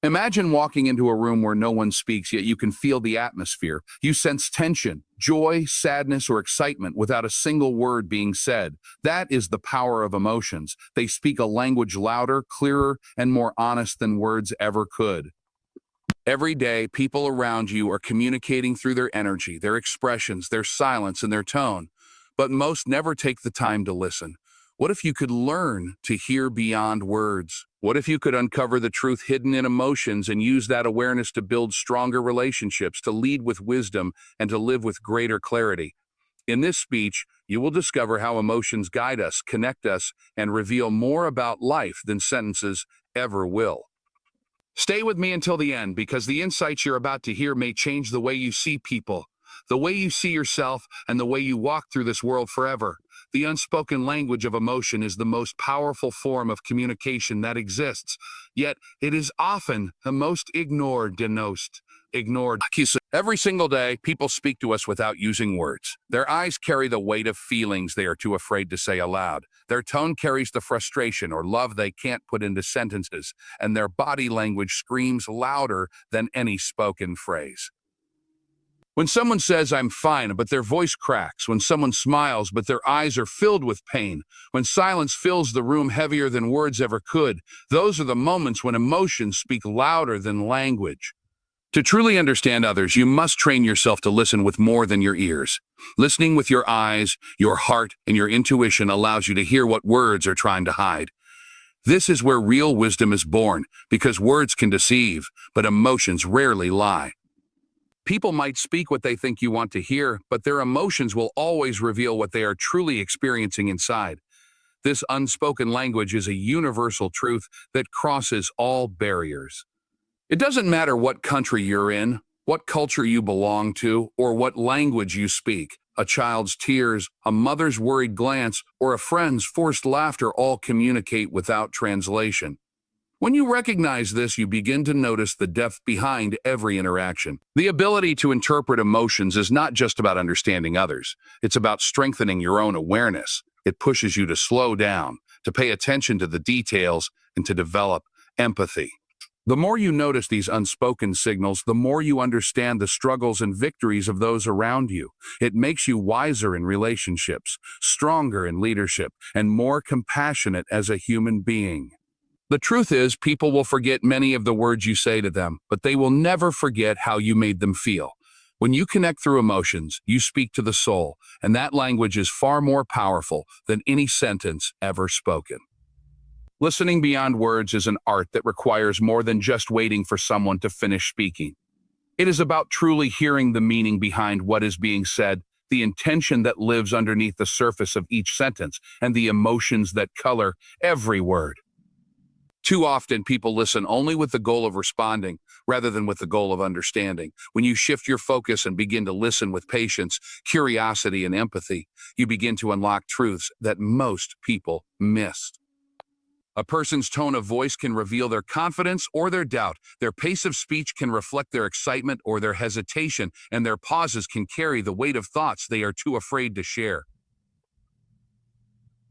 Imagine walking into a room where no one speaks, yet you can feel the atmosphere. You sense tension, joy, sadness, or excitement without a single word being said. That is the power of emotions. They speak a language louder, clearer, and more honest than words ever could. Every day, people around you are communicating through their energy, their expressions, their silence, and their tone. But most never take the time to listen. What if you could learn to hear beyond words? What if you could uncover the truth hidden in emotions and use that awareness to build stronger relationships, to lead with wisdom, and to live with greater clarity? In this speech, you will discover how emotions guide us, connect us, and reveal more about life than sentences ever will. Stay with me until the end, because the insights you're about to hear may change the way you see people, the way you see yourself, and the way you walk through this world forever. The unspoken language of emotion is the most powerful form of communication that exists, yet it is often the most ignored. Every single day, people speak to us without using words. Their eyes carry the weight of feelings they are too afraid to say aloud. Their tone carries the frustration or love they can't put into sentences, and their body language screams louder than any spoken phrase. When someone says, "I'm fine," but their voice cracks. When someone smiles, but their eyes are filled with pain. When silence fills the room heavier than words ever could. Those are the moments when emotions speak louder than language. To truly understand others, you must train yourself to listen with more than your ears. Listening with your eyes, your heart, and your intuition allows you to hear what words are trying to hide. This is where real wisdom is born, because words can deceive, but emotions rarely lie. People might speak what they think you want to hear, but their emotions will always reveal what they are truly experiencing inside. This unspoken language is a universal truth that crosses all barriers. It doesn't matter what country you're in, what culture you belong to, or what language you speak. A child's tears, a mother's worried glance, or a friend's forced laughter all communicate without translation. When you recognize this, you begin to notice the depth behind every interaction. The ability to interpret emotions is not just about understanding others. It's about strengthening your own awareness. It pushes you to slow down, to pay attention to the details, and to develop empathy. The more you notice these unspoken signals, the more you understand the struggles and victories of those around you. It makes you wiser in relationships, stronger in leadership, and more compassionate as a human being. The truth is, people will forget many of the words you say to them, but they will never forget how you made them feel. When you connect through emotions, you speak to the soul, and that language is far more powerful than any sentence ever spoken. Listening beyond words is an art that requires more than just waiting for someone to finish speaking. It is about truly hearing the meaning behind what is being said, the intention that lives underneath the surface of each sentence, and the emotions that color every word. Too often, people listen only with the goal of responding, rather than with the goal of understanding. When you shift your focus and begin to listen with patience, curiosity, and empathy, you begin to unlock truths that most people miss. A person's tone of voice can reveal their confidence or their doubt. Their pace of speech can reflect their excitement or their hesitation, and their pauses can carry the weight of thoughts they are too afraid to share.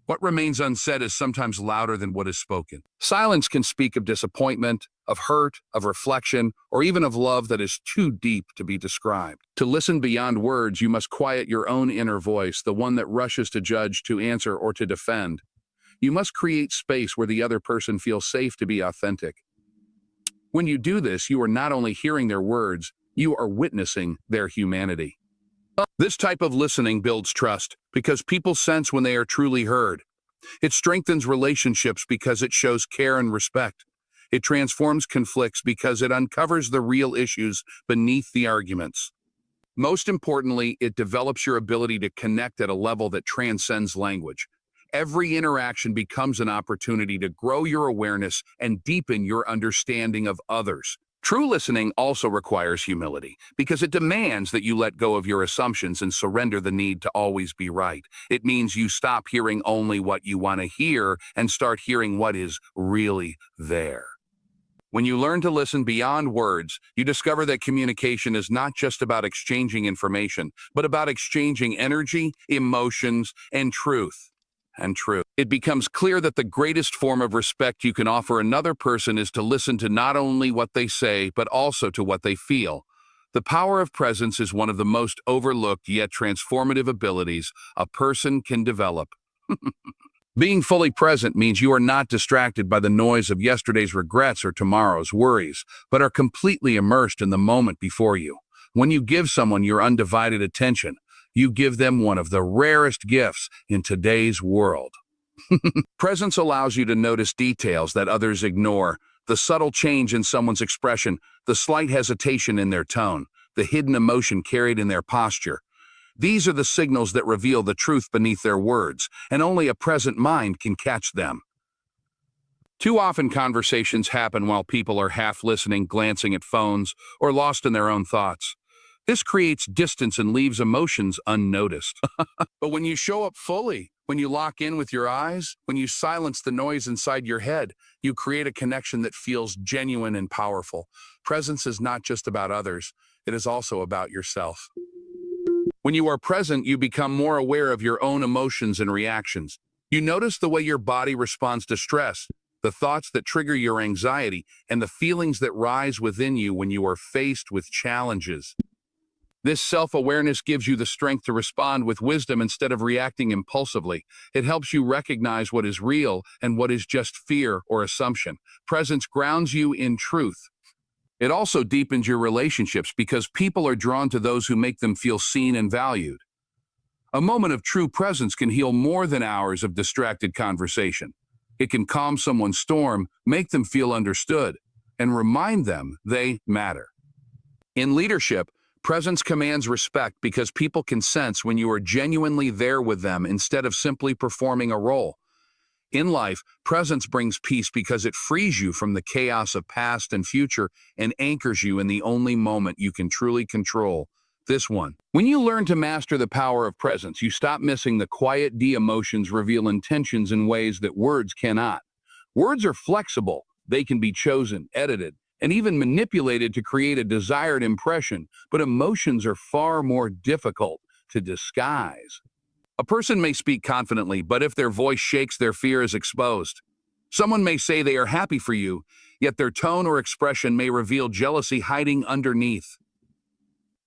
What remains unsaid is sometimes louder than what is spoken. Silence can speak of disappointment, of hurt, of reflection, or even of love that is too deep to be described. To listen beyond words, you must quiet your own inner voice, the one that rushes to judge, to answer, or to defend. You must create space where the other person feels safe to be authentic. When you do this, you are not only hearing their words, you are witnessing their humanity. This type of listening builds trust because people sense when they are truly heard. It strengthens relationships because it shows care and respect. It transforms conflicts because it uncovers the real issues beneath the arguments. Most importantly, it develops your ability to connect at a level that transcends language. Every interaction becomes an opportunity to grow your awareness and deepen your understanding of others. True listening also requires humility because it demands that you let go of your assumptions and surrender the need to always be right. It means you stop hearing only what you want to hear and start hearing what is really there. When you learn to listen beyond words, you discover that communication is not just about exchanging information, but about exchanging energy, emotions, and truth. and true. It becomes clear that the greatest form of respect you can offer another person is to listen to not only what they say, but also to what they feel. The power of presence is one of the most overlooked yet transformative abilities a person can develop. Being fully present means you are not distracted by the noise of yesterday's regrets or tomorrow's worries, but are completely immersed in the moment before you. When you give someone your undivided attention, you give them one of the rarest gifts in today's world. Presence allows you to notice details that others ignore, the subtle change in someone's expression, the slight hesitation in their tone, the hidden emotion carried in their posture. These are the signals that reveal the truth beneath their words, and only a present mind can catch them. Too often conversations happen while people are half listening, glancing at phones, or lost in their own thoughts. This creates distance and leaves emotions unnoticed. But when you show up fully, when you lock in with your eyes, when you silence the noise inside your head, you create a connection that feels genuine and powerful. Presence is not just about others, it is also about yourself. When you are present, you become more aware of your own emotions and reactions. You notice the way your body responds to stress, the thoughts that trigger your anxiety, and the feelings that rise within you when you are faced with challenges. This self-awareness gives you the strength to respond with wisdom instead of reacting impulsively. It helps you recognize what is real and what is just fear or assumption. Presence grounds you in truth. It also deepens your relationships because people are drawn to those who make them feel seen and valued. A moment of true presence can heal more than hours of distracted conversation. It can calm someone's storm, make them feel understood, and remind them they matter. In leadership, presence commands respect because people can sense when you are genuinely there with them instead of simply performing a role. In life, presence brings peace because it frees you from the chaos of past and future and anchors you in the only moment you can truly control, this one. When you learn to master the power of presence, you stop missing the quiet emotions reveal intentions in ways that words cannot. Words are flexible. They can be chosen, edited, and even manipulated to create a desired impression, but emotions are far more difficult to disguise. A person may speak confidently, but if their voice shakes, their fear is exposed. Someone may say they are happy for you, yet their tone or expression may reveal jealousy hiding underneath.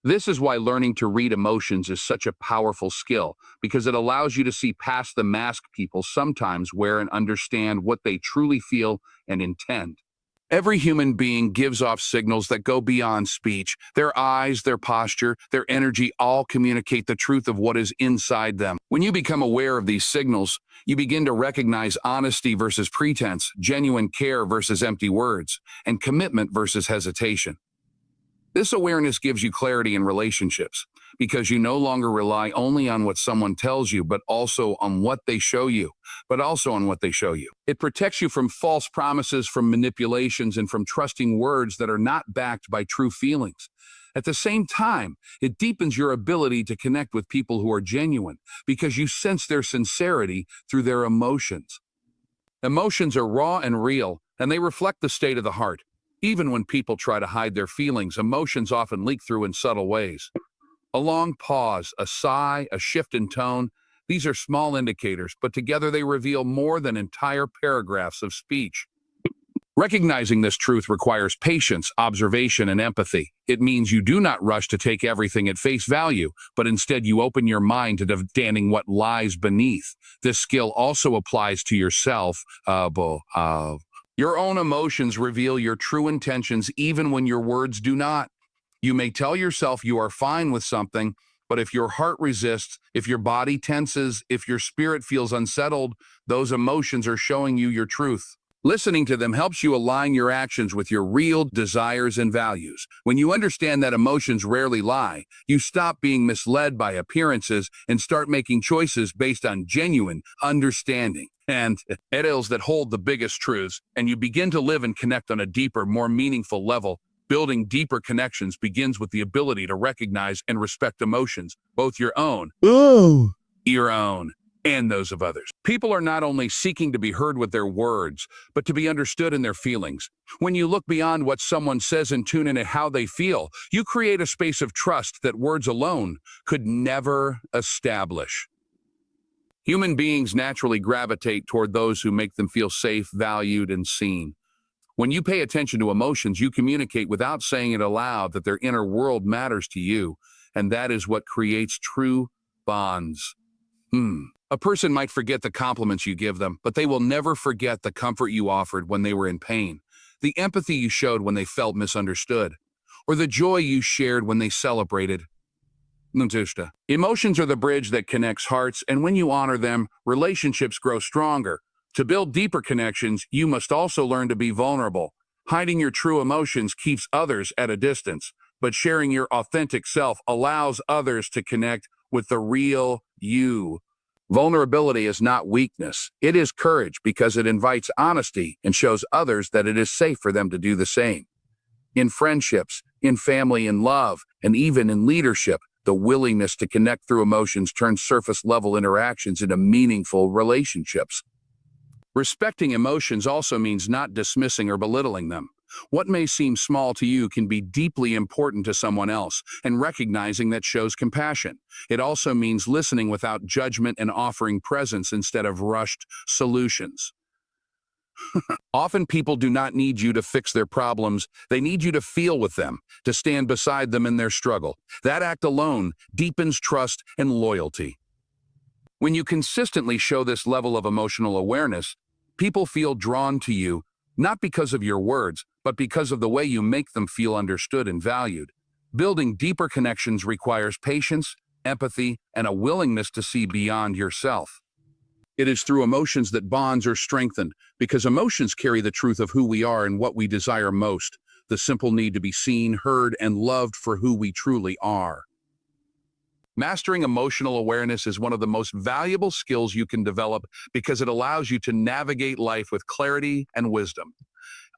This is why learning to read emotions is such a powerful skill, because it allows you to see past the mask people sometimes wear and understand what they truly feel and intend. Every human being gives off signals that go beyond speech. Their eyes, their posture, their energy all communicate the truth of what is inside them. When you become aware of these signals, you begin to recognize honesty versus pretense, genuine care versus empty words, and commitment versus hesitation. This awareness gives you clarity in relationships because you no longer rely only on what someone tells you, but also on what they show you, It protects you from false promises, from manipulations, and from trusting words that are not backed by true feelings. At the same time, it deepens your ability to connect with people who are genuine because you sense their sincerity through their emotions. Emotions are raw and real, and they reflect the state of the heart. Even when people try to hide their feelings, emotions often leak through in subtle ways. A long pause, a sigh, a shift in tone, these are small indicators, but together they reveal more than entire paragraphs of speech. Recognizing this truth requires patience, observation, and empathy. It means you do not rush to take everything at face value, but instead you open your mind to understanding what lies beneath. This skill also applies to yourself. Your own emotions reveal your true intentions even when your words do not. You may tell yourself you are fine with something, but if your heart resists, if your body tenses, if your spirit feels unsettled, those emotions are showing you your truth. Listening to them helps you align your actions with your real desires and values. When you understand that emotions rarely lie, you stop being misled by appearances and start making choices based on genuine understanding and ideals that hold the biggest truths, and you begin to live and connect on a deeper, more meaningful level. Building deeper connections begins with the ability to recognize and respect emotions, both your own, and those of others. People are not only seeking to be heard with their words, but to be understood in their feelings. When you look beyond what someone says and tune into how they feel, you create a space of trust that words alone could never establish. Human beings naturally gravitate toward those who make them feel safe, valued, and seen. When you pay attention to emotions, you communicate without saying it aloud that their inner world matters to you, and that is what creates true bonds. A person might forget the compliments you give them, but they will never forget the comfort you offered when they were in pain, the empathy you showed when they felt misunderstood, or the joy you shared when they celebrated. Emotions are the bridge that connects hearts, and when you honor them, relationships grow stronger. To build deeper connections, you must also learn to be vulnerable. Hiding your true emotions keeps others at a distance, but sharing your authentic self allows others to connect with the real you. Vulnerability is not weakness. It is courage because it invites honesty and shows others that it is safe for them to do the same. In friendships, in family, in love, and even in leadership, the willingness to connect through emotions turns surface-level interactions into meaningful relationships. Respecting emotions also means not dismissing or belittling them. What may seem small to you can be deeply important to someone else, and recognizing that shows compassion. It also means listening without judgment and offering presence instead of rushed solutions. Often people do not need you to fix their problems, they need you to feel with them, to stand beside them in their struggle. That act alone deepens trust and loyalty. When you consistently show this level of emotional awareness, people feel drawn to you, not because of your words, but because of the way you make them feel understood and valued. Building deeper connections requires patience, empathy, and a willingness to see beyond yourself. It is through emotions that bonds are strengthened, because emotions carry the truth of who we are and what we desire most, the simple need to be seen, heard, and loved for who we truly are. Mastering emotional awareness is one of the most valuable skills you can develop because it allows you to navigate life with clarity and wisdom.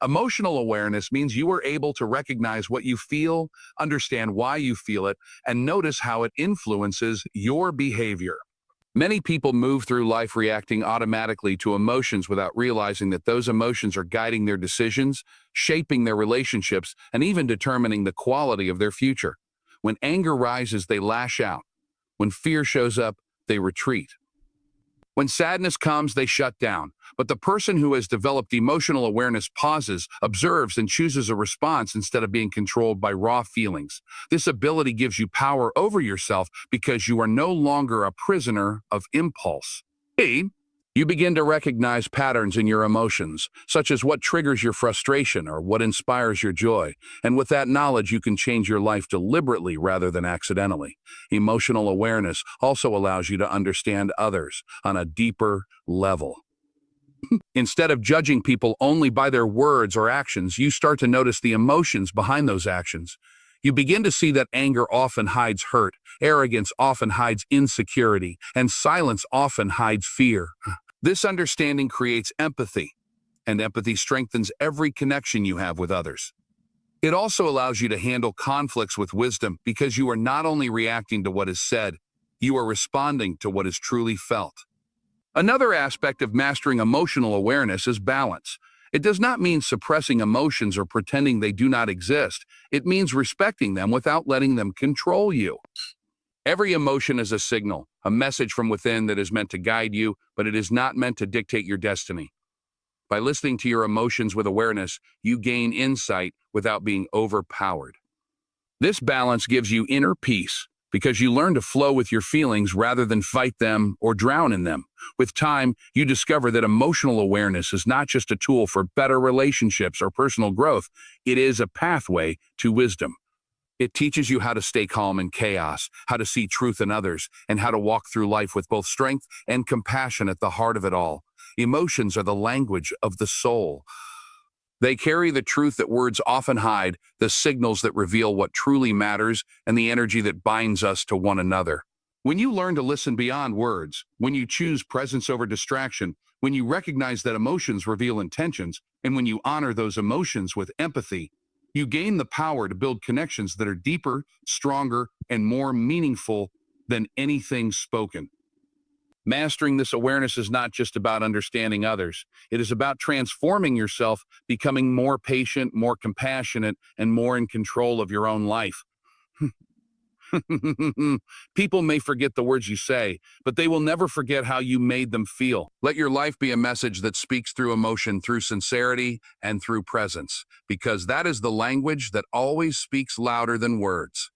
Emotional awareness means you are able to recognize what you feel, understand why you feel it, and notice how it influences your behavior. Many people move through life reacting automatically to emotions without realizing that those emotions are guiding their decisions, shaping their relationships, and even determining the quality of their future. When anger rises, they lash out. When fear shows up, they retreat. When sadness comes, they shut down. But the person who has developed emotional awareness pauses, observes, and chooses a response instead of being controlled by raw feelings. This ability gives you power over yourself because you are no longer a prisoner of impulse. You begin to recognize patterns in your emotions, such as what triggers your frustration or what inspires your joy. And with that knowledge, you can change your life deliberately rather than accidentally. Emotional awareness also allows you to understand others on a deeper level. Instead of judging people only by their words or actions, you start to notice the emotions behind those actions. You begin to see that anger often hides hurt, arrogance often hides insecurity, and silence often hides fear. This understanding creates empathy, and empathy strengthens every connection you have with others. It also allows you to handle conflicts with wisdom because you are not only reacting to what is said, you are responding to what is truly felt. Another aspect of mastering emotional awareness is balance. It does not mean suppressing emotions or pretending they do not exist. It means respecting them without letting them control you. Every emotion is a signal, a message from within that is meant to guide you, but it is not meant to dictate your destiny. By listening to your emotions with awareness, you gain insight without being overpowered. This balance gives you inner peace because you learn to flow with your feelings rather than fight them or drown in them. With time, you discover that emotional awareness is not just a tool for better relationships or personal growth, it is a pathway to wisdom. It teaches you how to stay calm in chaos, how to see truth in others, and how to walk through life with both strength and compassion at the heart of it all. Emotions are the language of the soul. They carry the truth that words often hide, the signals that reveal what truly matters, and the energy that binds us to one another. When you learn to listen beyond words, when you choose presence over distraction, when you recognize that emotions reveal intentions, and when you honor those emotions with empathy, you gain the power to build connections that are deeper, stronger, and more meaningful than anything spoken. Mastering this awareness is not just about understanding others. It is about transforming yourself, becoming more patient, more compassionate, and more in control of your own life. People may forget the words you say, but they will never forget how you made them feel. Let your life be a message that speaks through emotion, through sincerity, and through presence, because that is the language that always speaks louder than words.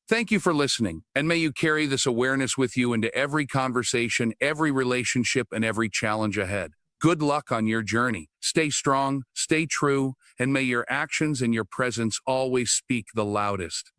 Thank you for listening, and may you carry this awareness with you into every conversation, every relationship, and every challenge ahead. Good luck on your journey. Stay strong, stay true, and may your actions and your presence always speak the loudest.